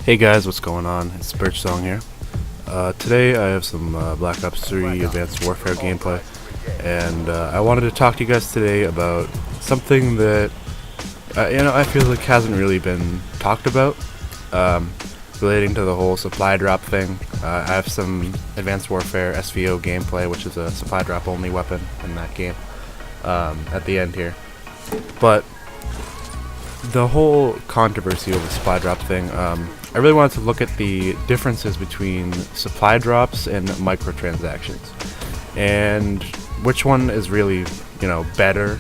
Hey guys, what's going on? It's Birch here. Today I have some Black Ops 3 Advanced Warfare gameplay, and I wanted to talk to you guys today about something that I feel like hasn't really been talked about, relating to the whole supply drop thing. I have some Advanced Warfare SVO gameplay, which is a supply drop only weapon in that game, at the end here. But the whole controversy over the supply drop thing, I really wanted to look at the differences between supply drops and microtransactions, and which one is really, better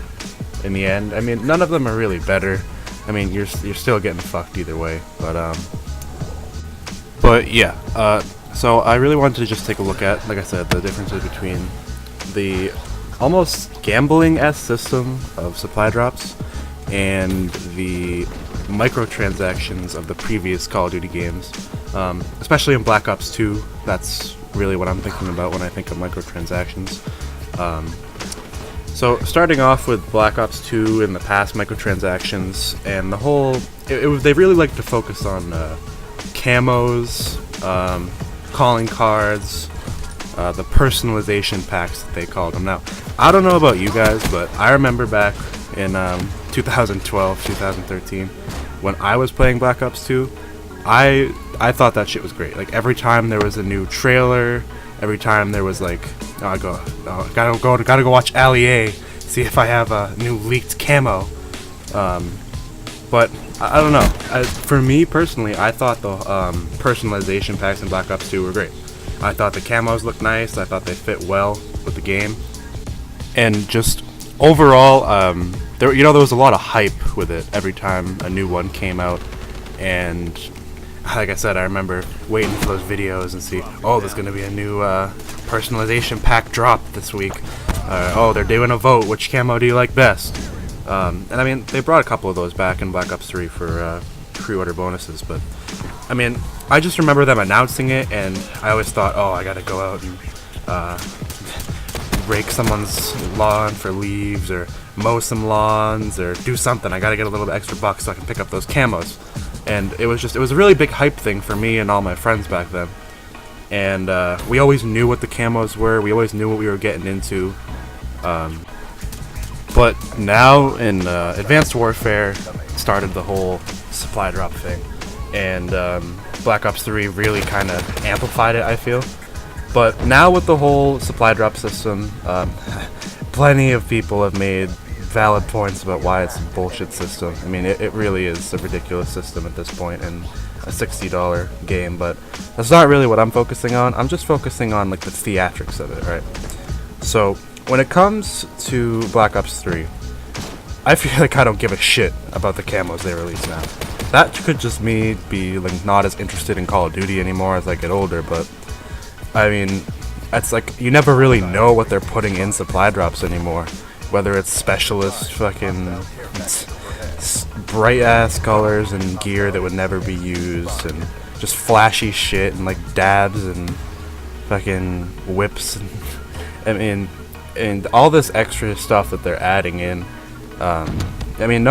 in the end. I mean, none of them are really better. I mean, you're still getting fucked either way. But yeah. So I really wanted to just take a look at, like I said, the differences between the almost gambling-esque system of supply drops and the microtransactions of the previous Call of Duty games, especially in Black Ops 2. That's really what I'm thinking about when I think of microtransactions. So starting off with Black Ops 2 in the past microtransactions, and the whole, they really like to focus on camos, calling cards, the personalization packs that they called them. Now, I don't know about you guys, but I remember back in 2012, 2013, when I was playing Black Ops 2, I thought that shit was great. Like, every time there was a new trailer, every time there was like, gotta go watch Ali A, see if I have a new leaked camo. But I don't know. For me personally, I thought the personalization packs in Black Ops 2 were great. I thought the camos looked nice. I thought they fit well with the game, and just overall, there was a lot of hype with it every time a new one came out, and like I said, I remember waiting for those videos and see, oh, there's gonna be a new personalization pack drop this week. Oh, they're doing a vote. Which camo do you like best? And I mean, they brought a couple of those back in Black Ops 3 for pre-order bonuses, but I mean, I just remember them announcing it, and I always thought, oh, I gotta go out and rake someone's lawn for leaves, or mow some lawns, or do something. I gotta get a little bit extra bucks so I can pick up those camos. And it was a really big hype thing for me and all my friends back then. And we always knew what the camos were. We always knew what we were getting into. But now in Advanced Warfare started the whole supply drop thing, and Black Ops 3 really kind of amplified it, I feel. But now with the whole supply drop system, plenty of people have made valid points about why it's a bullshit system. I mean, it really is a ridiculous system at this point in a $60 game, but that's not really what I'm focusing on. I'm just focusing on like the theatrics of it, right? So when it comes to Black Ops 3, I feel like I don't give a shit about the camos they release now. That could just me be like not as interested in Call of Duty anymore as I get older, but I mean, it's like you never really know what they're putting in supply drops anymore. Whether it's specialist fucking bright ass colors and gear that would never be used, and just flashy shit and like dabs and fucking whips, and I mean, and all this extra stuff that they're adding in. I mean,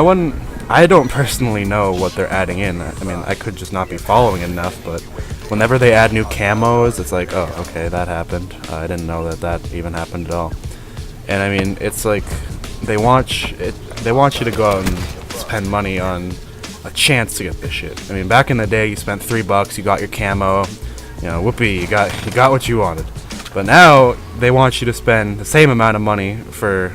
I don't personally know what they're adding in. I mean, I could just not be following enough, but whenever they add new camos, it's like, oh, okay, that happened. I didn't know that even happened at all. And I mean, it's like they want you to go out and spend money on a chance to get this shit. I mean, back in the day, you spent $3, you got your camo, whoopee, you got what you wanted. But now they want you to spend the same amount of money for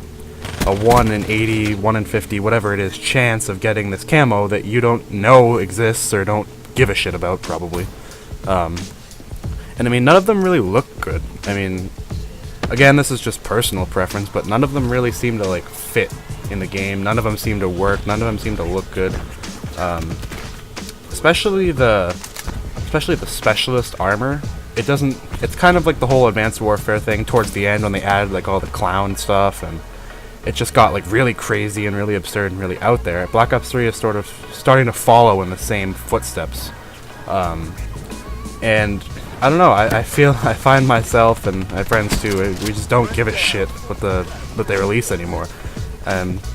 a 1 in 80, 1 in 50, whatever it is, chance of getting this camo that you don't know exists or don't give a shit about, probably. And I mean, none of them really look good. I mean, again, this is just personal preference, but none of them really seem to like fit in the game. None of them seem to work. None of them seem to look good. Especially the specialist armor. It's kind of like the whole Advanced Warfare thing towards the end when they added like all the clown stuff, and it just got like really crazy and really absurd and really out there. Black Ops 3 is sort of starting to follow in the same footsteps. And I don't know, I find myself and my friends too, we just don't give a shit what they release anymore.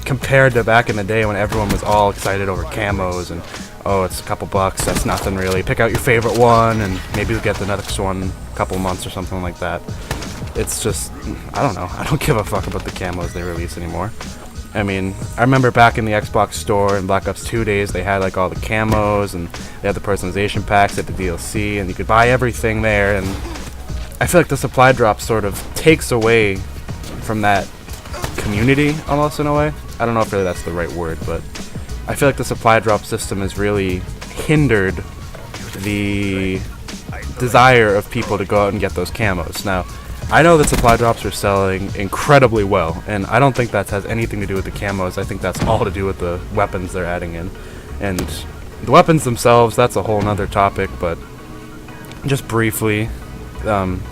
Compared to back in the day when everyone was all excited over camos and, oh, it's a couple bucks, that's nothing really. Pick out your favorite one, and maybe you'll get the next one in a couple months or something like that. It's just, I don't know. I don't give a fuck about the camos they release anymore. I mean, I remember back in the Xbox store in Black Ops 2 days, they had like all the camos, and they had the personalization packs, they had the DLC, and you could buy everything there, and I feel like the supply drop sort of takes away from that community, almost in a way. I don't know if really that's the right word, but I feel like the supply drop system has really hindered the desire of people to go out and get those camos. Now, I know that supply drops are selling incredibly well, and I don't think that has anything to do with the camos. I think that's all to do with the weapons they're adding in. And the weapons themselves, that's a whole nother topic, but just briefly,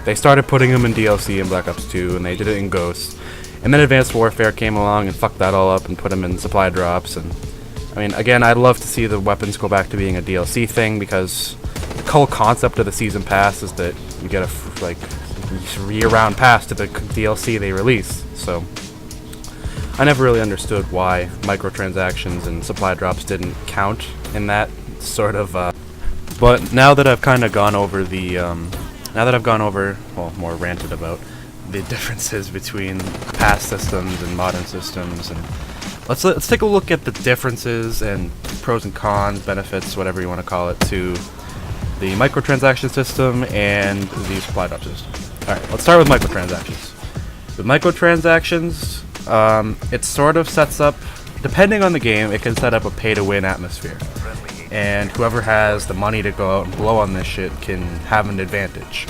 they started putting them in DLC in Black Ops 2, and they did it in Ghost. And then Advanced Warfare came along and fucked that all up and put them in supply drops. And I mean, again, I'd love to see the weapons go back to being a DLC thing, because the whole concept of the season pass is that you get a year-round pass to the DLC they release. So I never really understood why microtransactions and supply drops didn't count in that sort of. But now that I've kind of gone over the, well, more ranted about the differences between past systems and modern systems, and let's take a look at the differences and pros and cons, benefits, whatever you want to call it, to the microtransaction system and the supply drop system. Alright, let's start with microtransactions. With microtransactions, it sort of sets up, depending on the game, it can set up a pay-to-win atmosphere. And whoever has the money to go out and blow on this shit can have an advantage.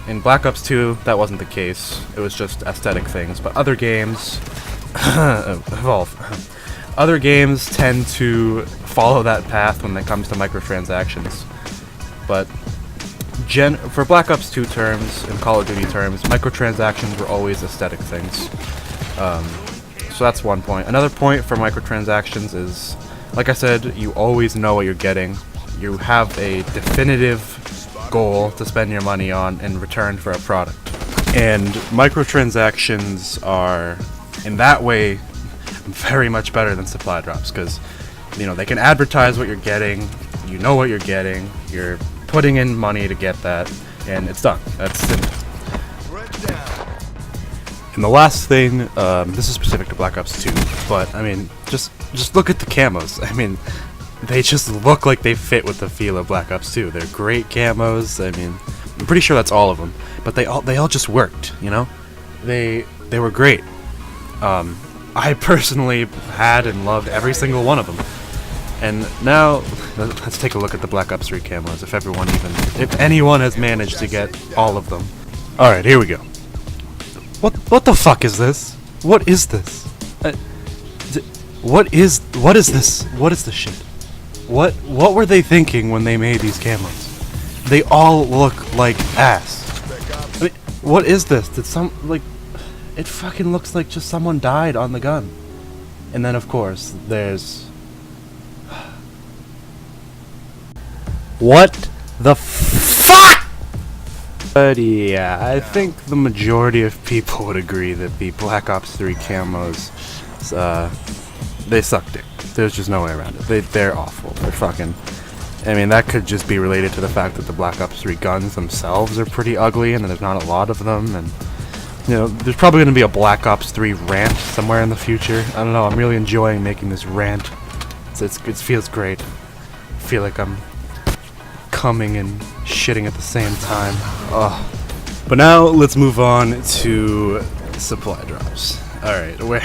In Black Ops 2, that wasn't the case. It was just aesthetic things. But other games, other games tend to follow that path when it comes to microtransactions. But for Black Ops 2 terms and Call of Duty terms, microtransactions were always aesthetic things. So that's one point. Another point for microtransactions is, like I said, you always know what you're getting. You have a definitive goal to spend your money on in return for a product. And microtransactions are, in that way, very much better than supply drops, because, you know, they can advertise what you're getting, you know what you're getting, you're putting in money to get that, and it's done. That's simple. And the last thing, this is specific to Black Ops 2, but I mean, just look at the camos. I mean, they just look like they fit with the feel of Black Ops 2. They're great camos. I mean, I'm pretty sure that's all of them, but they all just worked. You know, they were great. I personally had and loved every single one of them. And now, let's take a look at the Black Ops 3 camos, if anyone has managed to get all of them. Alright, here we go. What the fuck is this? What is this? What is this? What is this shit? What were they thinking when they made these camos? They all look like ass. I mean, what is this? It fucking looks like just someone died on the gun. And then of course, there's... What the fuck? But yeah, I think the majority of people would agree that the Black Ops 3 camos, they suck dick. There's just no way around it. They're awful. They're fucking... I mean, that could just be related to the fact that the Black Ops 3 guns themselves are pretty ugly, and there's not a lot of them, and... You know, there's probably going to be a Black Ops 3 rant somewhere in the future. I don't know, I'm really enjoying making this rant. It feels great. I feel like I'm coming and shitting at the same time. Ugh. But now, let's move on to supply drops. Alright, where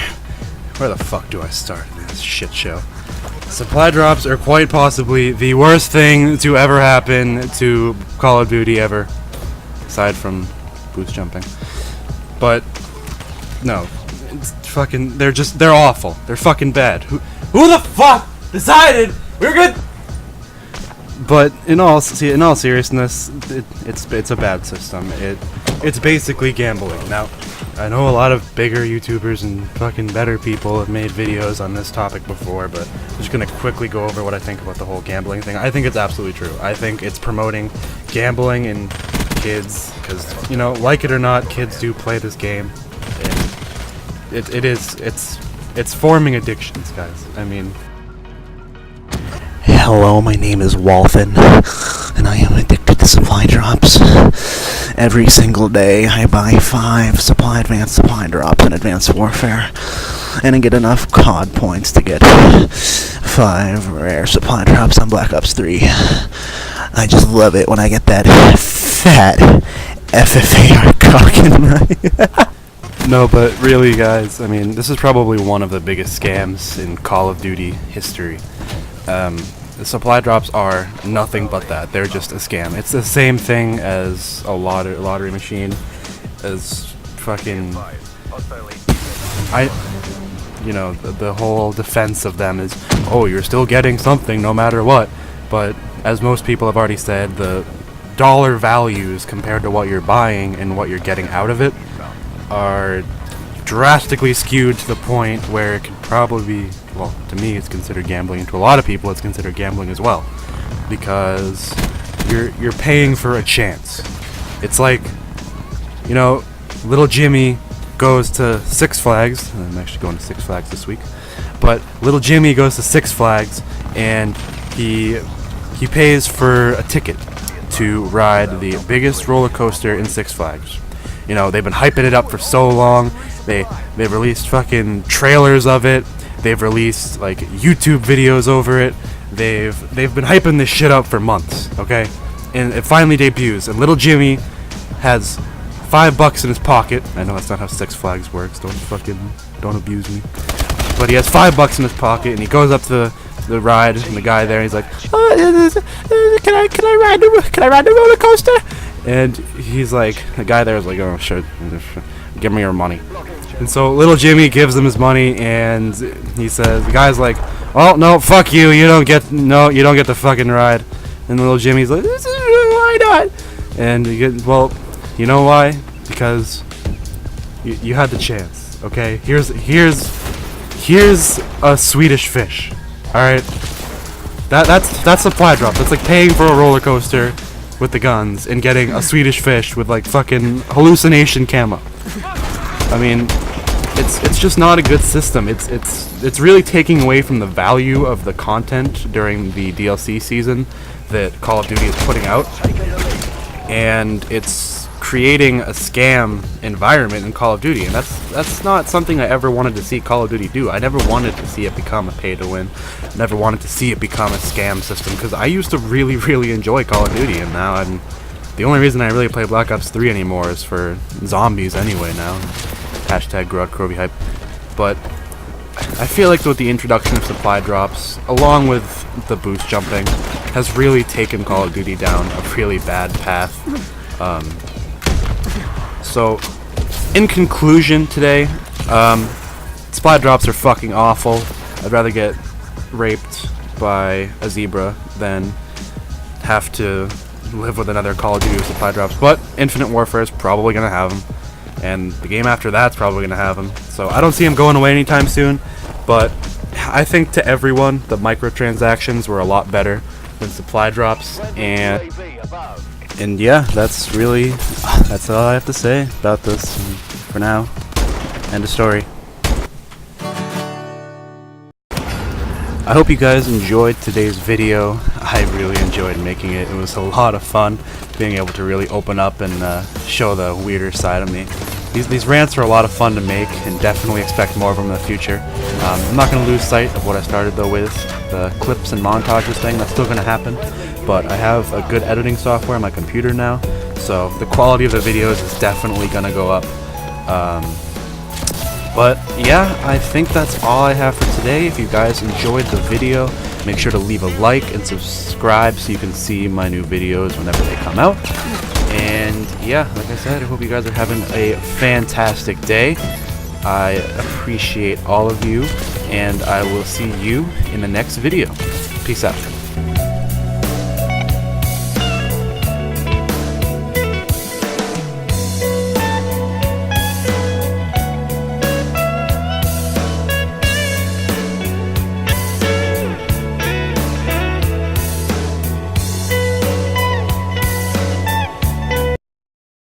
the fuck do I start in this shit show? Supply drops are quite possibly the worst thing to ever happen to Call of Duty ever. Aside from boost jumping. But, no. It's fucking, they're awful. They're fucking bad. Who the fuck decided we're good? But in all seriousness, it's a bad system. It's basically gambling. Now, I know a lot of bigger YouTubers and fucking better people have made videos on this topic before, but I'm just gonna quickly go over what I think about the whole gambling thing. I think it's absolutely true. I think it's promoting gambling in kids, because, you know, like it or not, kids do play this game, and it's forming addictions, guys. I mean, Hello, my name is Walthin, and I am addicted to supply drops. Every single day, I buy 5 advanced supply drops in Advanced Warfare, and I get enough COD points to get 5 rare supply drops on Black Ops 3. I just love it when I get that fat FFAR cock in my... No, but really, guys, I mean, this is probably one of the biggest scams in Call of Duty history. The supply drops are nothing but that. They're just a scam. It's the same thing as a lottery machine, as fucking... the whole defense of them is, oh, you're still getting something no matter what. But as most people have already said, the dollar values compared to what you're buying and what you're getting out of it are drastically skewed to the point where it could probably be, well, to me it's considered gambling, and to a lot of people it's considered gambling as well, because you're paying for a chance. It's like, you know, little Jimmy goes to Six Flags. I'm actually going to Six Flags this week, but little Jimmy goes to Six Flags and he pays for a ticket to ride the biggest roller coaster in Six Flags. You know, they've been hyping it up for so long. They've released fucking trailers of it. They've released like YouTube videos over it. They've been hyping this shit up for months, okay? And it finally debuts, and little Jimmy has $5 in his pocket. I know that's not how Six Flags works. Don't abuse me. But he has $5 in his pocket, and he goes up to the ride, and the guy there, he's like, oh, can I ride the roller coaster? And he's like, the guy there is like, oh, sure, give me your money. And so little Jimmy gives him his money, and he says, the guy's like, oh, no, fuck you, you don't get the fucking ride. And little Jimmy's like, why not? And well, you know why? Because you had the chance, okay? Here's a Swedish fish, alright? That's supply drop. That's like paying for a roller coaster with the guns and getting a Swedish fish with like fucking hallucination camo. I mean, it's just not a good system. It's really taking away from the value of the content during the DLC season that Call of Duty is putting out, and it's creating a scam environment in Call of Duty, and that's not something I ever wanted to see Call of Duty do. I never wanted to see it become a pay to win. Never wanted to see it become a scam system, because I used to really, really enjoy Call of Duty, and now the only reason I really play Black Ops 3 anymore is for zombies anyway now. Hashtag Grod Kroby hype. But I feel like with the introduction of supply drops, along with the boost jumping, has really taken Call of Duty down a really bad path. So, in conclusion today, supply drops are fucking awful. I'd rather get raped by a zebra than have to live with another Call of Duty with supply drops. But Infinite Warfare is probably going to have them, and the game after that's probably going to have them. So I don't see them going away anytime soon, but I think to everyone, the microtransactions were a lot better than supply drops, and yeah, that's all I have to say about this for now. End of story. I hope you guys enjoyed today's video. I really enjoyed making it. It was a lot of fun being able to really open up and show the weirder side of me. These rants are a lot of fun to make, and definitely expect more of them in the future. I'm not going to lose sight of what I started though with the clips and montages thing. That's still going to happen, but I have a good editing software on my computer now, so the quality of the videos is definitely going to go up. But yeah, I think that's all I have for today. If you guys enjoyed the video, make sure to leave a like and subscribe so you can see my new videos whenever they come out. And yeah, like I said, I hope you guys are having a fantastic day. I appreciate all of you, and I will see you in the next video. Peace out.